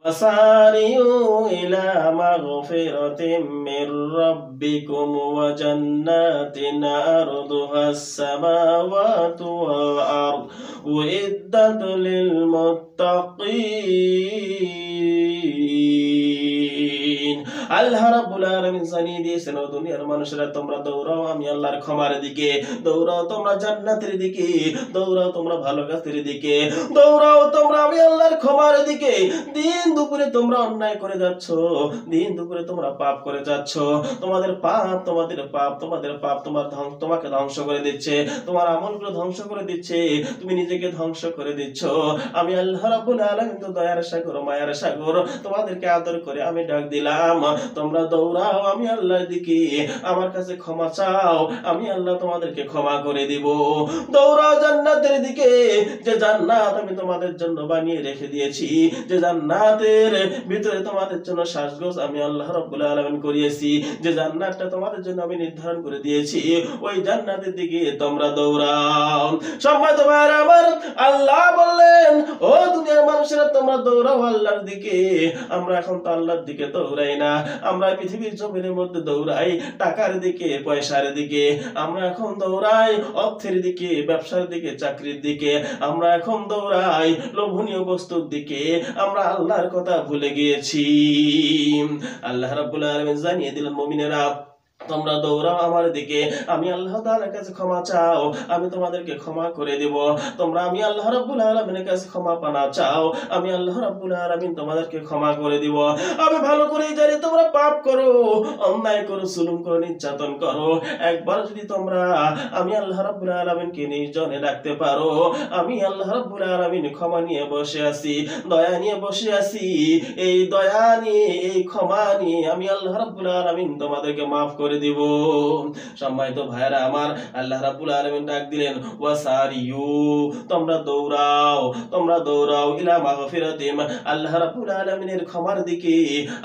وسارعوا إلى مغفرة من ربكم وجنات عرضها السماوات والأرض أعدت للمتقين আল্লাহ রাব্বুল আলামিন জানিয়ে দিয়েছেন, ও দুনিয়ার মানুষেরা তোমরা দৌড়াও আমি আল্লাহর ক্ষমার দিকে, দৌড়াও তোমরা জান্নাতের দিকে, দৌড়াও তোমরা ভালো কাজের দিকে, দৌড়াও তোমরা আমি আল্লাহর ক্ষমার দিকে। দিন দুপুরে তোমরা অন্যায় করে যাচ্ছ, দিন দুপুরে তোমরা পাপ করে যাচ্ছ, তোমাদের পাপ তোমাকে ধ্বংস করে দিচ্ছে, তোমার আমলগুলো ধ্বংস করে দিচ্ছে, তুমি নিজেকে ধ্বংস করে দিচ্ছ। আমি আল্লাহ রাব্বুল আলামিন তো দয়ার সাগর মায়ার সাগর, তোমাদেরকে আদর করে আমি ডাক দিলাম, তোমরা দৌড়াও আমি আল্লাহর দিকে, আমার কাছে ক্ষমা চাও, আমি আল্লাহ তোমাদেরকে ক্ষমা করে দিব। দৌড়াও জান্নাতের দিকে, যে জান্নাত আমি তোমাদের জন্য বানিয়ে রেখে দিয়েছি, যে জান্নাতের ভিতরে তোমাদের জন্য সাজগোজ আমি আল্লাহ রাব্বুল আলামিন করিয়েছি, যে জান্নাতটা তোমাদের জন্য আমি নির্ধারণ করে দিয়েছি, ওই জান্নাতের দিকে তোমরা দৌড়াও। সম্মানিত ভাইরা আমার, আল্লাহ বললেন, ও দুনিয়ার মানুষেরা তোমরা দৌড়াও আল্লাহর দিকে। আমরা এখন তো আল্লাহর দিকে দৌড়াই না, আমরা পৃথিবীর জমিনের মধ্যে দৌড়াই টাকার দিকে, পয়সার দিকে, আমরা এখন দৌড়াই অর্থের দিকে, ব্যবসার দিকে, চাকরির দিকে, আমরা এখন দৌড়াই লোভনীয় বস্তুর দিকে, আমরা আল্লাহর কথা ভুলে গিয়েছি। আল্লাহ রাব্বুল আলামিন জানিয়ে দিলেন, মুমিনেরা তোমরা দৌড়াও আমার দিকে, আমি আল্লাহ তাআলার কাছে ক্ষমা চাও, আমি তোমাদেরকে ক্ষমা করে দেব। তোমরা আমি আল্লাহ রাব্বুল আলামিনের কাছে ক্ষমা পানা চাও, আমি আল্লাহ রাব্বুল আলামিন তোমাদেরকে ক্ষমা করে দিব। আমি ভালো করেই জানি তোমরা পাপ করো, অন্যায় করো, জুলুম করো, নির্যাতন করো। একবার যদি তোমরা আমি আল্লাহ রাব্বুল আলামিনকে নির্জনে ডাকতে পারো, আমি আল্লাহ রাব্বুল আলামিন ক্ষমা নিয়ে বসে আছি, দয়া নিয়ে বসে আছি। এই দয়া নিয়ে, এই ক্ষমা নিয়ে আমি আল্লাহ রাব্বুল আলামিন তোমাদেরকে মাফ করে দিব। সম্মানিত ভাইরা আমার, আল্লাহ রাব্বুল আলামিন ডাক দিলেন, ওয়াসারিউ তোমরা দৌড়াও, তোমরা দৌড়াও ইলা মাগফিরাতিম আল্লাহ রাব্বুল আলামিনের ক্ষমার দিকে।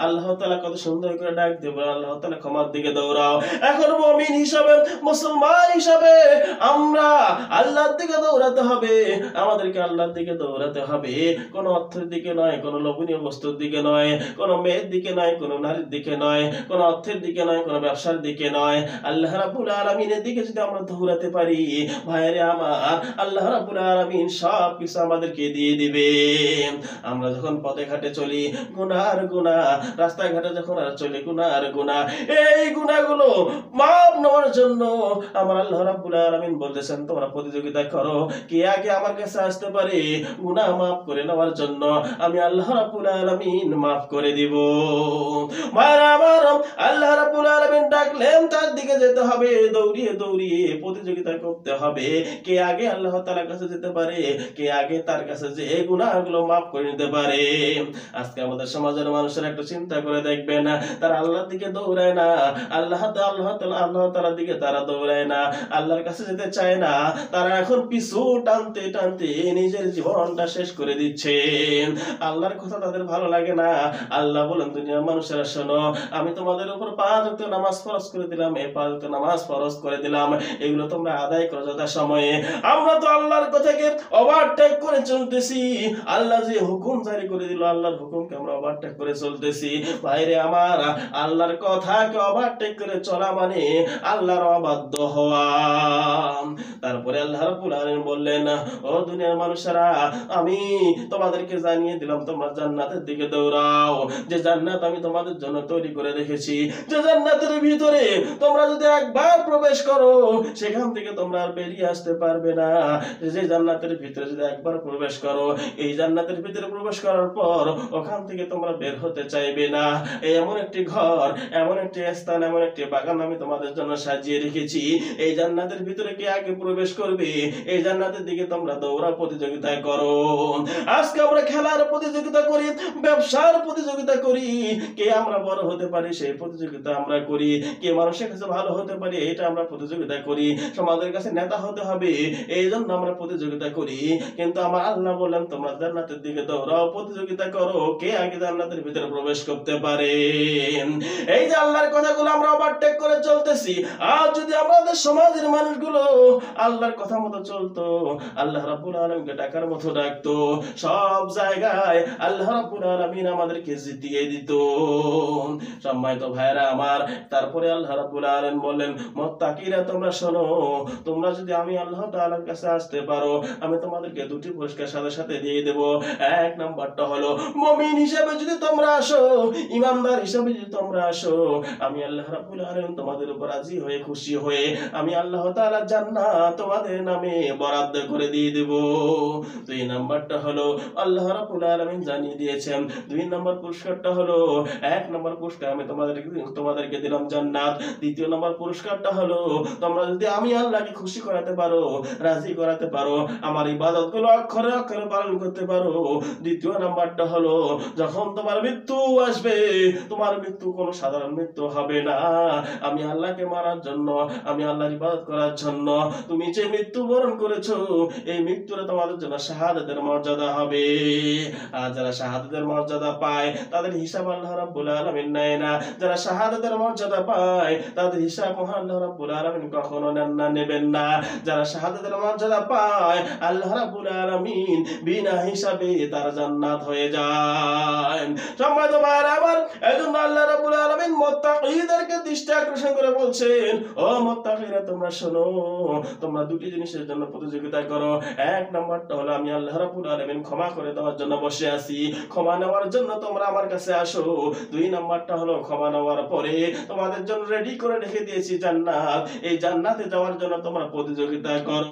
আল্লাহ তাআলা কত সুন্দর করে ডাক দেব, আল্লাহ তাআলা ক্ষমার দিকে দৌড়াও। এখন মুমিন হিসাবে, মুসলমান হিসাবে আমরা আল্লাহর দিকে দৌড়াতে হবে, আমাদেরকে আল্লাহর দিকে দৌড়াতে হবে, কোনো অর্থের দিকে নয়, কোনো লোভনীয় বস্তুর দিকে নয়, কোনো মেয়ের দিকে নয়, কোনো নারীর দিকে নয়, কোনো অর্থের দিকে নয়, কোনো ব্যবসার দিকে নয়। আল্লাহ রাব্বুল আলামিনের দিকে যদি আমরা দৌড়াতে পারি ভাইরে আমার, আল্লাহ রাব্বুল আলামিন সব কিছু আমাদেরকে দিয়ে দিবে। আমরা যখন পথে ঘাটে চলি গুনার গুনাহ, রাস্তাঘাটে যখন আর চলি গুনার গুনাহ, এই গুনাহগুলো মাপ নেওয়ার জন্য আমার আল্লাহ রাব্বুল আলামিন বলতেছেন, তোমরা প্রতিযোগিতা করো কে আগে আমার কাছে আসতে পারে গুনাহ মাফ করে নেওয়ার জন্য, আমি আল্লাহ রাব্বুল আলামিন মাফ করে দিব। ভাইরা আমার, আল্লাহ রাব্বুল আলামিন ডাকলেন, তার দিকে যেতে হবে, দৌড়িয়ে দৌড়িয়ে প্রতিযোগিতা করতে হবে, কে আগে আল্লাহ তাআলার কাছে যেতে পারে, কে আগে তার কাছে যে এই গুনাহগুলো মাফ করে নিতে পারে। আজকে আমাদের সমাজের মানুষেরা একটু চিন্তা করে দেখবেন, তারা আল্লাহর দিকে দৌড়ায় না, আল্লাহ তাআলার দিকে তারা দৌড়ায় না, আল্লাহর কাছে যেতে চায় না, তারা এখন পিছু টানতে টানতে নিজের জীবনটা শেষ করে দিচ্ছে। আল্লাহর কথা তাদের ভালো লাগে না। আল্লাহ বলেন, দুনিয়ার মানুষেরা শোনো, আমি তোমাদের উপর 5 ওয়াক্ত নামাজ ফরজ করে দিলাম, এই 5 ওয়াক্ত নামাজ ফরজ করে দিলাম, এগুলো তোমরা আদায় করো যথা সময়ে। আমরা তো আল্লাহর কথাকে ওভারটেক করে চলতেছি, আল্লাহ যে হুকুম জারি করে দিল, আল্লাহর হুকুমকে আমরা ওভারটেক করে চলতেছি। ভাইরে আমার, আল্লাহর কথাকে ওভারটেক করে চলা মানে আল্লাহর অবাধ্য হওয়া। তারপরে আল্লাহ রাব্বুল আলামিন বললেন, ও দুনিয়ার মানুষেরা, আমি তোমাদেরকে জানিয়ে দিলাম তোমরা জান্নাতের দিকে দৌড়াও, যে জান্নাত আমি তোমাদের জন্য তৈরি করে রেখেছি, যে জান্নাতের ভিতরে তোমরা যদি একবার প্রবেশ করো সেখান থেকে তোমরা আর বেরিয়ে আসতে পারবে না। যে জান্নাতের ভিতরে যদি একবার প্রবেশ করো, এই জান্নাতের ভিতরে প্রবেশ করার পর ওখান থেকে তোমরা বের হতে চাইবে না। এমন একটি ঘর, এমন একটি স্থান, এমন একটি বাগান আমি তোমাদের জন্য সাজিয়ে রেখেছি। এই জান্নাতের ভিতরে কে আগে প্রবেশ করবে, এই জান্নাতের দিকে তোমরা দৌড়া প্রতিযোগিতা করো। আজকে আমরা খেলার প্রতিযোগিতা করি, ব্যবসার প্রতিযোগিতা করি, কে আমরা বড় হতে পারি সেই প্রতিযোগিতা আমরা করি, কে মানুষের কাছে ভালো হতে পারে এটা আমরা প্রতিযোগিতা করি, সমাজের কাছে নেতা হতে হবে এই জন্য আমরা প্রতিযোগিতা করি। কিন্তু আমার আল্লাহ বললেন তোমরা জান্নাতের দিকে দৌড়াও, প্রতিযোগিতা করো কে আগে জান্নাতের ভিতরে প্রবেশ করতে পারে। এই যে আল্লাহর কথাগুলো আমরা ওভারটেক করে চলতেছি, আর যদি আমাদের সমাজের মানুষগুলো আল্লাহর কথা মতো চলতো, আল্লাহ রাব্বুল আলামিনকে ডাকার মতো ডাকতো, সব জায়গায় আল্লাহ রাব্বুল আলামিন আমাদেরকে জিতিয়ে দিত। সম্মানিত ভাইরা আমার, তারপরে আল্লাহ রাব্বুল আলামিন বললেন মুত্তাকিরা তোমরা শোনো, তোমরা যদি আমি আল্লাহ তাআলার কাছে আসতে পারো আমি তোমাদেরকে দুটি পুরস্কার সাথে সাথে দিয়ে দেব। এক নাম্বারটা হলো মুমিন হিসেবে যদি তোমরা আসো, ইমানদার হিসেবে যদি তোমরা আসো, আমি আল্লাহ রাব্বুল আলামিন তোমাদের উপর রাজি হয়ে খুশি হয়ে আমি আল্লাহ তাআলা জান্নাত তোমাদের নামে বরাদ্দ করে দিয়ে দেব। দুই নাম্বারটা হলো আল্লাহ রাব্বুল আলামিন জানিয়ে দিয়েছেন, দুই নাম্বার পুরস্কারটা হলো, এক নাম্বার পুরস্কার আমি তোমাদেরকে দিলাম জান্নাত, দ্বিতীয় নাম্বার পুরস্কারটা হলো তোমরা যদি আমি আল্লাহকে খুশি করাতে পারো, রাজি করাতে পারো, আমার ইবাদতগুলো অক্ষরে অক্ষরে পালন করতে পারো, দ্বিতীয় নাম্বারটা হলো যখন তোমার মৃত্যু আসবে, তোমার মৃত্যু কোনো সাধারণ মৃত্যু হবে না, আমি আল্লাহকে মারার জন্য, আমি আল্লাহর ইবাদত করার জন্য তুমি যে মৃত্যু বরণ করেছো, এই মৃত্যুটা তোমাদের জন্য শাহাদাতের মর্যাদা হবে। আর যারা শাহাদাতের মর্যাদা পায় তাদের হিসাব আল্লাহ রাব্বুল আলামিন নেয় না, যারা শাহাদাতের মর্যাদা পায় তাদের হিসাব আল্লাহ রাব্বুল আলামিন কখনো নেবেন না। যারা শাহাদাতের মর্যাদা পায় আল্লাহ রাব্বুল আলামিন বিনা হিসাবে তার জান্নাত হয়ে যায়। সম্মানিত ভাইরা আমার, এজন্য আল্লাহ রাব্বুল আলামিন মুত্তাকিদেরকে দৃষ্টি আকর্ষণ করে বলছেন, ও মুত্তাকিরা তোমরা শোনো, তোমরা দুটি জিনিসের জন্য প্রতিযোগিতা করো। এক নাম্বারটা হলো আমি আল্লাহ রাব্বুল আলামিন ক্ষমা করে দেওয়ার জন্য বসে আছি, ক্ষমা নেওয়ার জন্য তোমরা আমার কাছে আসো। দুই নাম্বারটা হলো ক্ষমা নেওয়ার পরে তোমাদের জন্য রেডি করে রেখে দিয়েছি জান্নাত, এই জান্নাতে যাওয়ার জন্য তোমরা প্রতিযোগিতা করো।